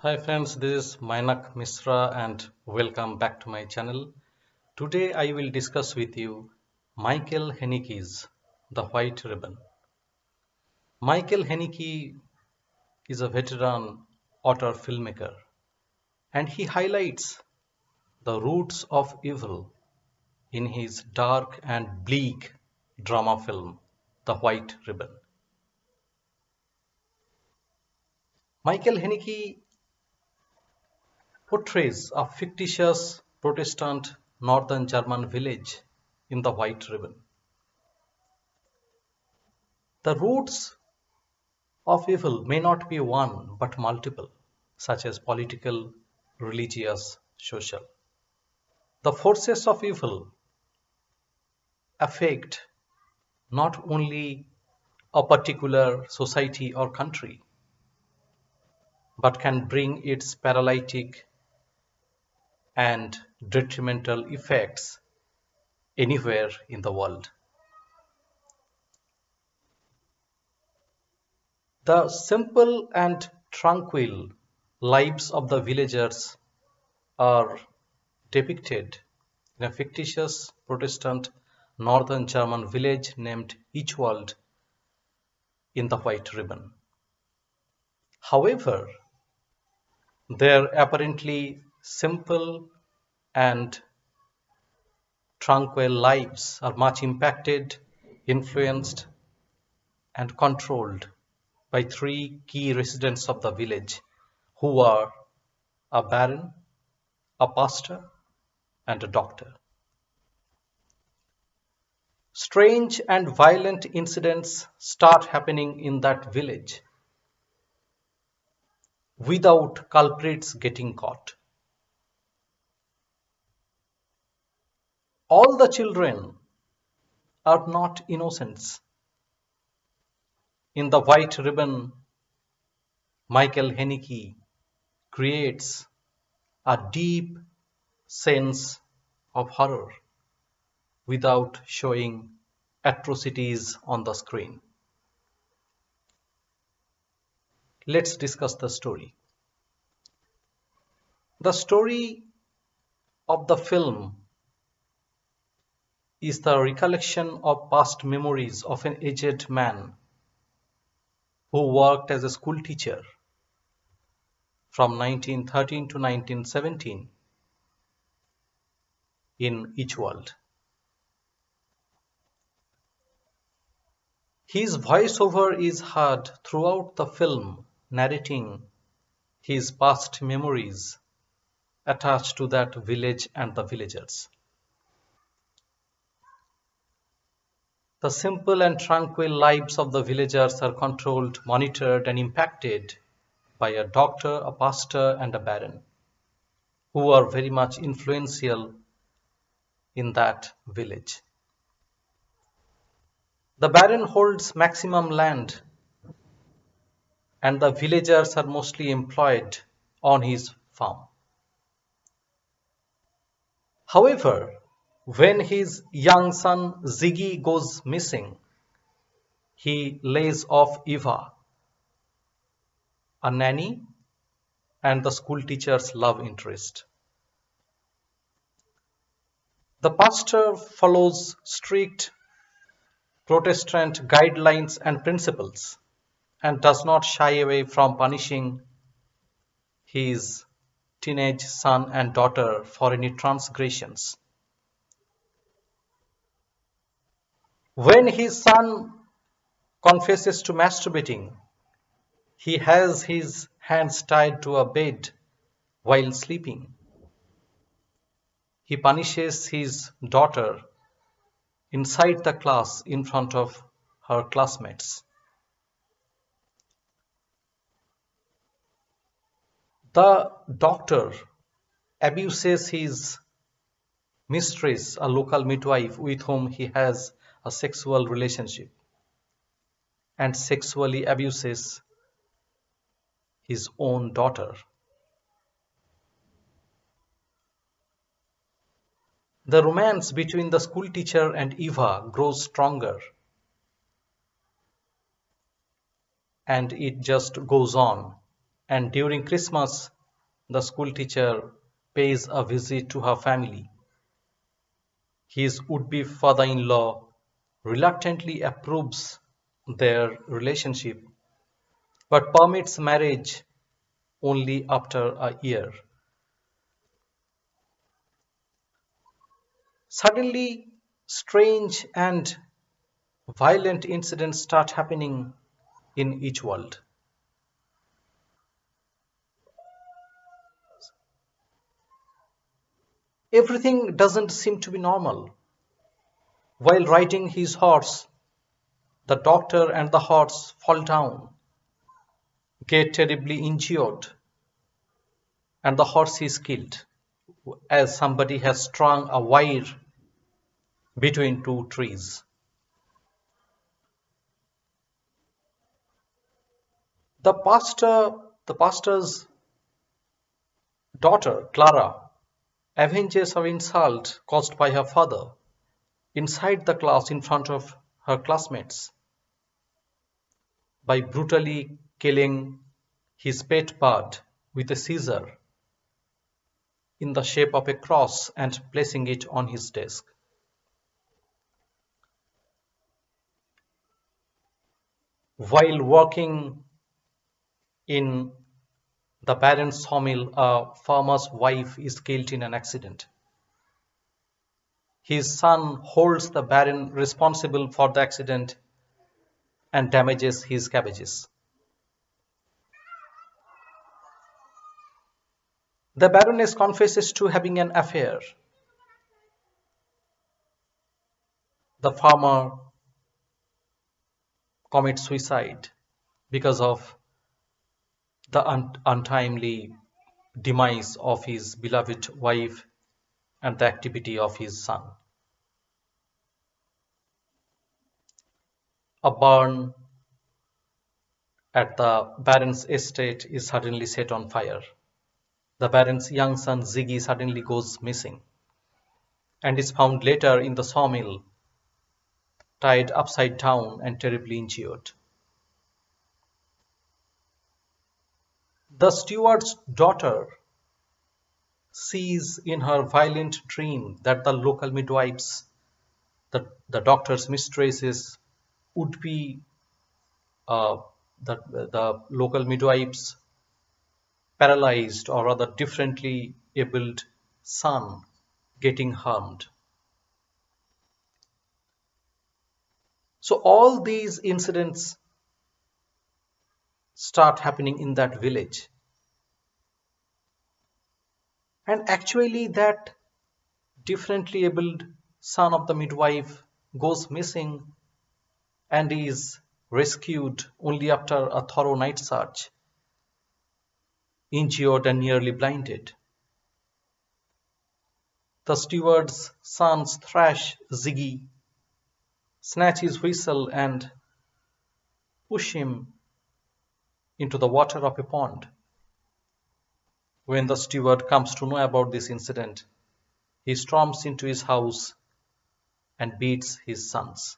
Hi friends, this is Mainak Misra and welcome back to my channel. Today I will discuss with you Michael Haneke's The White Ribbon. Michael Haneke is a veteran author filmmaker and he highlights the roots of evil in his dark and bleak drama film The White Ribbon. Michael Haneke portrays a fictitious Protestant northern German village in The White Ribbon. The roots of evil may not be one but multiple, such as political, religious, social. The forces of evil affect not only a particular society or country, but can bring its paralytic and detrimental effects anywhere in the world. The simple and tranquil lives of the villagers are depicted in a fictitious Protestant northern German village named Eichwald in The White Ribbon. However, their apparently simple and tranquil lives are much impacted, influenced, and controlled by three key residents of the village who are a baron, a pastor, and a doctor. Strange and violent incidents start happening in that village without culprits getting caught. All the children are not innocents. In The White Ribbon, Michael Haneke creates a deep sense of horror without showing atrocities on the screen. Let's discuss the story. The story of the film is the recollection of past memories of an aged man who worked as a school teacher from 1913 to 1917 in each world. His voiceover is heard throughout the film narrating his past memories attached to that village and the villagers. The simple and tranquil lives of the villagers are controlled, monitored, and impacted by a doctor, a pastor, and a baron who are very much influential in that village. The baron holds maximum land, and the villagers are mostly employed on his farm. However, when his young son Ziggy goes missing, he lays off Eva, a nanny and the school teacher's love interest. The pastor follows strict Protestant guidelines and principles and does not shy away from punishing his teenage son and daughter for any transgressions. When his son confesses to masturbating, he has his hands tied to a bed while sleeping. He punishes his daughter inside the class in front of her classmates. The doctor abuses his mistress, a local midwife with whom he has a sexual relationship, and sexually abuses his own daughter. The romance between the schoolteacher and Eva grows stronger, and it just goes on And during Christmas, the school teacher pays a visit to her family. His would-be father-in-law reluctantly approves their relationship but permits marriage only after a year. Suddenly, strange and violent incidents start happening in each world. Everything doesn't seem to be normal. While riding his horse, the doctor and the horse fall down, get terribly injured, and the horse is killed as somebody has strung a wire between two trees. The pastor's daughter, Clara, avenges her insult caused by her father inside the class in front of her classmates by brutally killing his pet bird with a scissor in the shape of a cross and placing it on his desk. While working in the baron's sawmill, a farmer's wife is killed in an accident. His son holds the baron responsible for the accident and damages his cabbages. The baroness confesses to having an affair. The farmer commits suicide because of the untimely demise of his beloved wife and the activity of his son. A barn at the baron's estate is suddenly set on fire. The baron's young son Ziggy suddenly goes missing and is found later in the sawmill, tied upside down and terribly injured. The steward's daughter sees in her violent dream that the local midwives, the doctor's mistresses, would be uh, the local midwives' paralyzed or rather differently abled son getting harmed. So all these incidents start happening in that village. And actually, that differently abled son of the midwife goes missing and is rescued only after a thorough night search, injured and nearly blinded. The steward's sons thrash Ziggy, snatch his whistle, and push him into the water of a pond. When the steward comes to know about this incident, he storms into his house and beats his sons.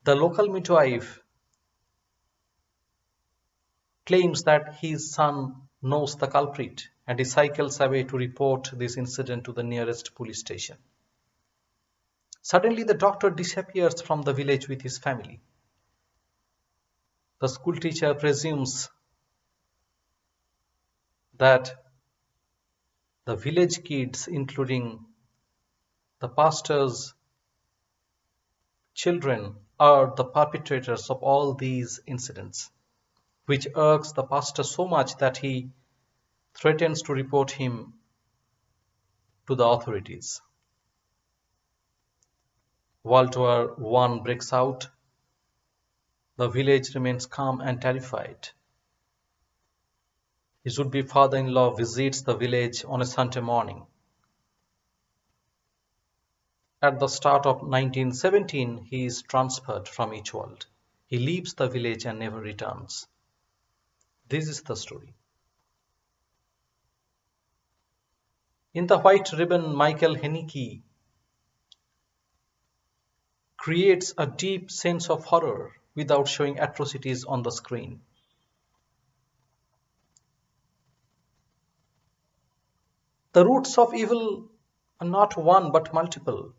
The local midwife claims that his son knows the culprit and he cycles away to report this incident to the nearest police station. Suddenly, the doctor disappears from the village with his family. The school teacher presumes that the village kids, including the pastor's children, are the perpetrators of all these incidents, which irks the pastor so much that he threatens to report him to the authorities. World War I breaks out. The village remains calm and terrified. His would-be father-in-law visits the village on a Sunday morning. At the start of 1917, he is transferred from each world. He leaves the village and never returns. This is the story. In The White Ribbon, Michael Haneke creates a deep sense of horror without showing atrocities on the screen. The roots of evil are not one but multiple.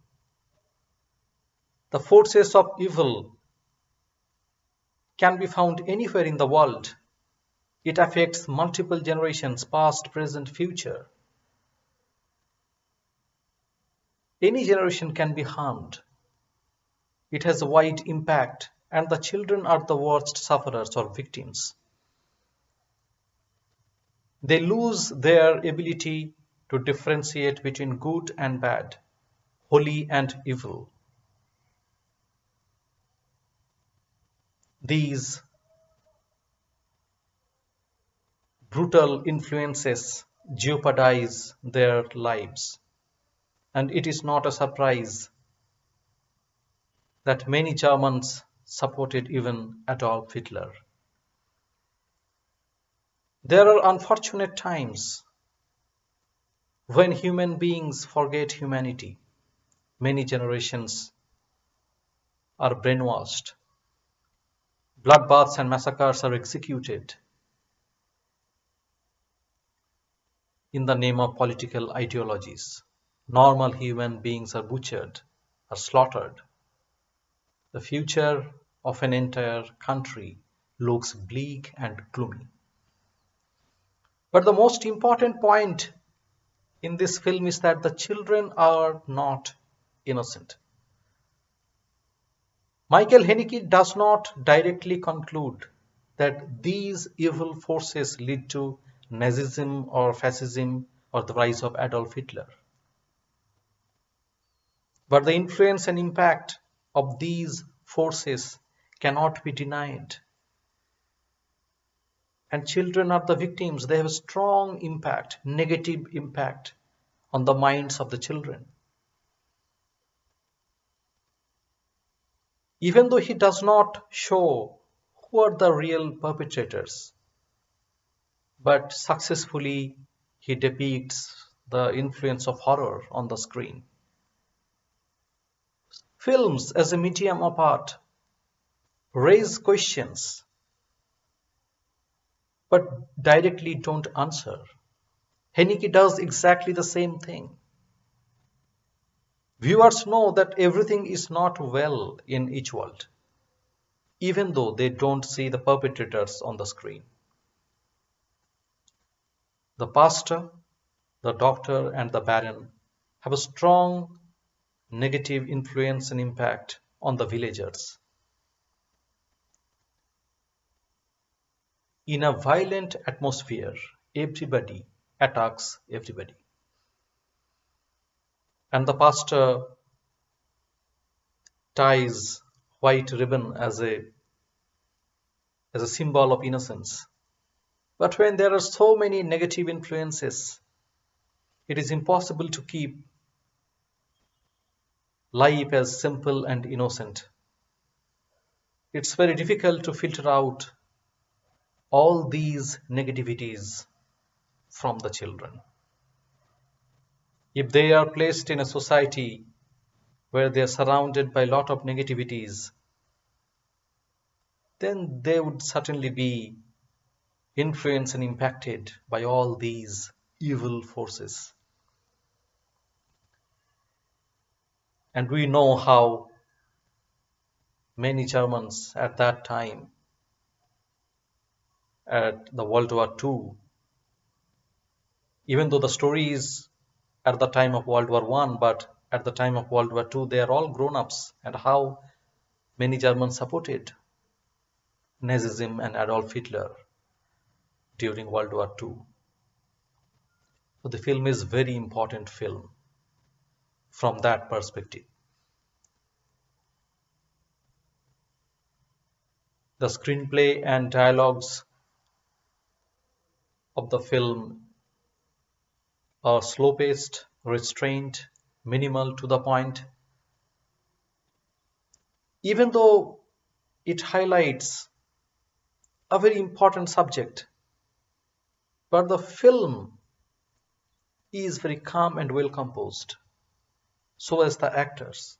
The forces of evil can be found anywhere in the world. It affects multiple generations, past, present, future. Any generation can be harmed. It has a wide impact, and the children are the worst sufferers or victims. They lose their ability to differentiate between good and bad, holy and evil. These brutal influences jeopardize their lives. And it is not a surprise that many Germans supported even Adolf Hitler. There are unfortunate times when human beings forget humanity. Many generations are brainwashed. Bloodbaths and massacres are executed in the name of political ideologies. Normal human beings are butchered, are slaughtered. The future of an entire country looks bleak and gloomy. But the most important point in this film is that the children are not innocent. Michael Haneke does not directly conclude that these evil forces lead to Nazism or fascism or the rise of Adolf Hitler. But the influence and impact of these forces cannot be denied. And children are the victims. They have a strong impact, negative impact on the minds of the children. Even though he does not show who are the real perpetrators, but successfully he depicts the influence of horror on the screen. Films as a medium of art raise questions but directly don't answer. Haneke does exactly the same thing. Viewers know that everything is not well in each world, even though they don't see the perpetrators on the screen. The pastor, the doctor, and the baron have a strong negative influence and impact on the villagers. In a violent atmosphere, everybody attacks everybody. And the pastor ties white ribbon as a symbol of innocence. But when there are so many negative influences, it is impossible to keep life as simple and innocent. It's very difficult to filter out all these negativities from the children. If they are placed in a society where they are surrounded by a lot of negativities, then they would certainly be influenced and impacted by all these evil forces. And we know how many Germans at that time, at the World War II, even though the story is at the time of World War I, but at the time of World War II, they are all grown-ups, and how many Germans supported Nazism and Adolf Hitler during World War II. So the film is a very important film from that perspective. The screenplay and dialogues of the film are slow-paced, restrained, minimal, to the point. Even though it highlights a very important subject, but the film is very calm and well composed. So as the actors.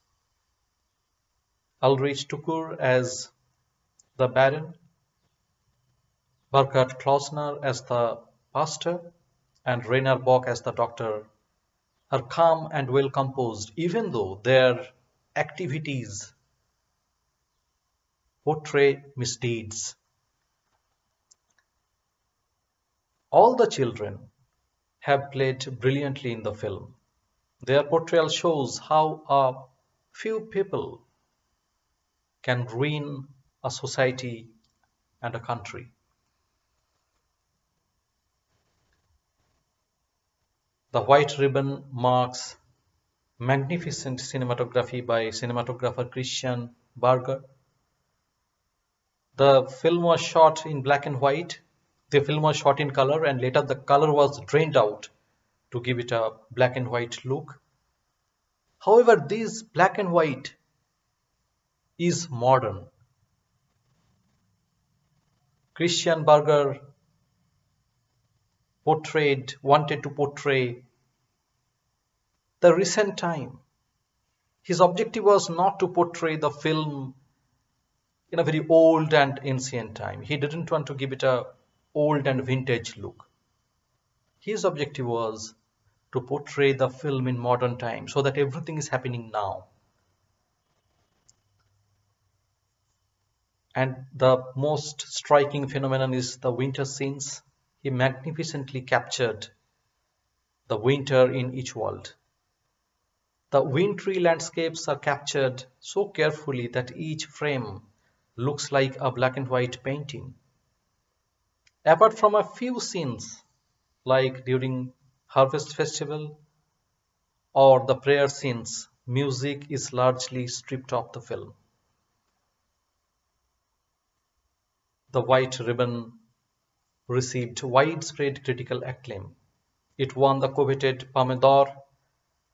Ulrich Tukur as The Baron, Burkhard Klausner as the pastor, and Rainer Bock as the doctor are calm and well composed, even though their activities portray misdeeds. All the children have played brilliantly in the film. Their portrayal shows how a few people can ruin a society and a country. The White Ribbon marks magnificent cinematography by cinematographer Christian Berger. The film was shot in black and white. The film was shot in color, and later the color was drained out to give it a black and white look. However, this black and white is modern. Christian Berger wanted to portray the recent time. His objective was not to portray the film in a very old and ancient time. He didn't want to give it a old and vintage look. His objective was to portray the film in modern times so that everything is happening now. And the most striking phenomenon is the winter scenes. He magnificently captured the winter in each world. The wintry landscapes are captured so carefully that each frame looks like a black and white painting. Apart from a few scenes, like during Harvest Festival or the prayer scenes, music is largely stripped off the film. The White Ribbon received widespread critical acclaim. It won the coveted Palme d'Or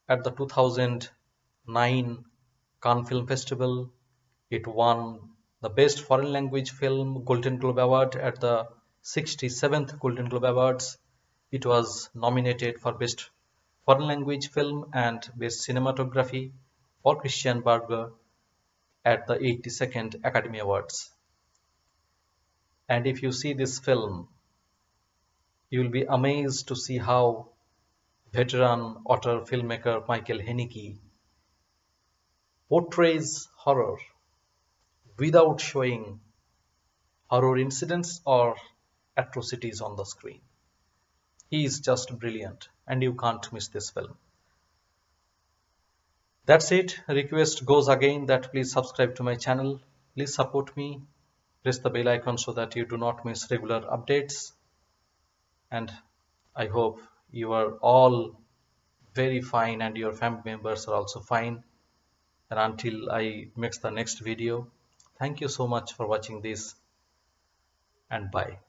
at the 2009 Cannes Film Festival. It won the Best Foreign Language Film Golden Globe Award at the 67th Golden Globe Awards. It was nominated for Best Foreign Language Film and Best Cinematography for Christian Berger at the 82nd Academy Awards. And if you see this film, you will be amazed to see how veteran author filmmaker Michael Haneke portrays horror without showing horror incidents or atrocities on the screen. He is just brilliant, and you can't miss this film. That's it. Request goes again that please subscribe to my channel. Please support me. Press the bell icon so that you do not miss regular updates. And I hope you are all very fine and your family members are also fine. And until I make the next video, thank you so much for watching this, and bye.